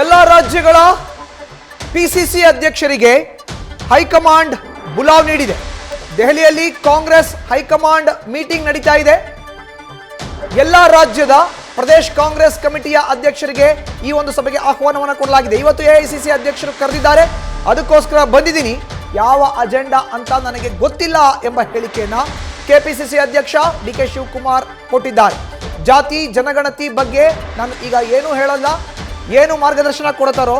ಎಲ್ಲ ರಾಜ್ಯಗಳ ಪಿಸಿಸಿ ಅಧ್ಯಕ್ಷರಿಗೆ ಹೈಕಮಾಂಡ್ ಬುಲಾವ್ ನೀಡಿದೆ. ದೆಹಲಿಯಲ್ಲಿ ಕಾಂಗ್ರೆಸ್ ಹೈಕಮಾಂಡ್ ಮೀಟಿಂಗ್ ನಡೀತಾ ಇದೆ. ಎಲ್ಲ ರಾಜ್ಯದ ಪ್ರದೇಶ್ ಕಾಂಗ್ರೆಸ್ ಕಮಿಟಿಯ ಅಧ್ಯಕ್ಷರಿಗೆ ಈ ಒಂದು ಸಭೆಗೆ ಆಹ್ವಾನವನ್ನು ಕೊಡಲಾಗಿದೆ. ಇವತ್ತು ಎಐಸಿಸಿ ಅಧ್ಯಕ್ಷರು ಕರೆದಿದ್ದಾರೆ, ಅದಕ್ಕೋಸ್ಕರ ಬಂದಿದ್ದೀನಿ, ಯಾವ ಅಜೆಂಡಾ ಅಂತ ನನಗೆ ಗೊತ್ತಿಲ್ಲ ಎಂಬ ಹೇಳಿಕೆಯನ್ನ ಕೆಪಿಸಿಸಿ ಅಧ್ಯಕ್ಷ ಡಿಕೆ ಶಿವಕುಮಾರ್ ಕೊಟ್ಟಿದ್ದಾರೆ. ಜಾತಿ ಜನಗಣತಿ ಬಗ್ಗೆ ನಾನು ಈಗ ಏನೂ ಹೇಳಲ್ಲ, ಏನು ಮಾರ್ಗದರ್ಶನ ಕೊಡ್ತಾರೋ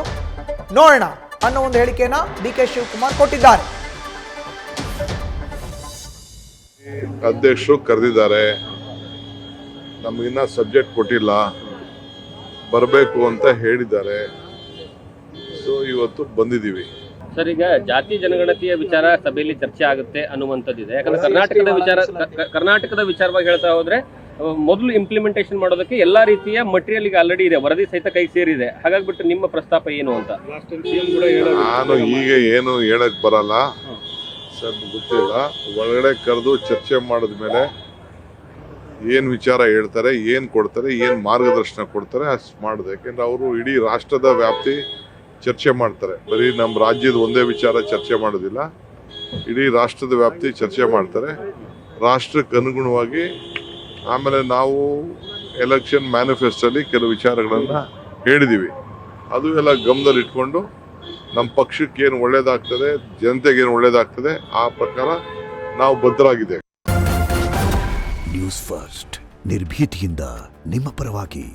ನೋಡೋಣ ಅನ್ನೋ ಒಂದು ಹೇಳಿಕೆಯನ್ನ ಡಿಕೆ ಶಿವಕುಮಾರ್ ಕೊಟ್ಟಿದ್ದಾರೆ. ಅಧ್ಯಕ್ಷರು ಕರೆದಿದ್ದಾರೆ, ನಮಗಿನ್ನ ಸಬ್ಜೆಕ್ಟ್ ಕೊಟ್ಟಿಲ್ಲ, ಬರಬೇಕು ಅಂತ ಹೇಳಿದ್ದಾರೆ. ಸೊ ಇವತ್ತು ಬಂದಿದ್ದೀವಿ. ಸರ್, ಈಗ ಜಾತಿ ಜನಗಣತಿಯ ವಿಚಾರ ಸಭೆಯಲ್ಲಿ ಚರ್ಚೆ ಆಗುತ್ತೆ ಅನ್ನುವಂಥದ್ದಿದೆ. ಯಾಕಂದ್ರೆ ಕರ್ನಾಟಕದ ವಿಚಾರವಾಗಿ ಹೇಳ್ತಾ ಹೋದ್ರೆ ಮೊದಲು ಇಂಪ್ಲಿಮೆಂಟೇಷನ್ ಮಾಡೋದಕ್ಕೆ ಎಲ್ಲಾ ರೀತಿಯ ಮಟೀರಿಯಲ್ ಈಗ ಆಲ್ರೆಡಿ ಇದೆ, ವರದಿ ಸಹಿತ ಕೈ ಸೇರಿದೆ. ಹಾಗಾಗ್ಬಿಟ್ಟು ನಿಮ್ಮ ಪ್ರಸ್ತಾಪ ಏನು ಅಂತ? ನಾನು ಈಗ ಏನು ಹೇಳಕ್ ಬರಲ್ಲ ಸರ್, ಗೊತ್ತಿಲ್ಲ. ಒಳಗಡೆ ಕರೆದು ಚರ್ಚೆ ಮಾಡಿದ್ಮೇಲೆ ಏನ್ ವಿಚಾರ ಹೇಳ್ತಾರೆ, ಏನ್ ಕೊಡ್ತಾರೆ, ಏನ್ ಮಾರ್ಗದರ್ಶನ ಕೊಡ್ತಾರೆ ಅಷ್ಟು ಮಾಡಿದೆ. ಯಾಕೆಂದ್ರೆ ಅವರು ಇಡೀ ರಾಷ್ಟ್ರದ ವ್ಯಾಪ್ತಿ ಚರ್ಚೆ ಮಾಡ್ತಾರೆ, ಬರೀ ನಮ್ಮ ರಾಜ್ಯದ ಒಂದೇ ವಿಚಾರ ಚರ್ಚೆ ಮಾಡೋದಿಲ್ಲ, ಇಡೀ ರಾಷ್ಟ್ರದ ವ್ಯಾಪ್ತಿ ಚರ್ಚೆ ಮಾಡ್ತಾರೆ. ರಾಷ್ಟ್ರಕ್ಕೆ ಅನುಗುಣವಾಗಿ ಆಮೇಲೆ ನಾವು ಎಲೆಕ್ಷನ್ ಮ್ಯಾನಿಫೆಸ್ಟೋಲ್ಲಿ ಕೆಲವು ವಿಚಾರಗಳನ್ನು ಹೇಳಿದ್ದೀವಿ. ಅದು ಎಲ್ಲ ಗಮನದಲ್ಲಿ ಇಟ್ಕೊಂಡು ನಮ್ಮ ಪಕ್ಷಕ್ಕೆ ಏನು ಒಳ್ಳೇದಾಗ್ತದೆ, ಜನತೆಗೆ ಏನು ಒಳ್ಳೇದಾಗ್ತದೆ ಆ ಪ್ರಕಾರ ನಾವು ಬದ್ಧರಾಗಿದ್ದೇವೆ. ನ್ಯೂಸ್ ಫಸ್ಟ್ ನಿರ್ಭೀತಿಯಿಂದ ನಿಮ್ಮ ಪರವಾಗಿ.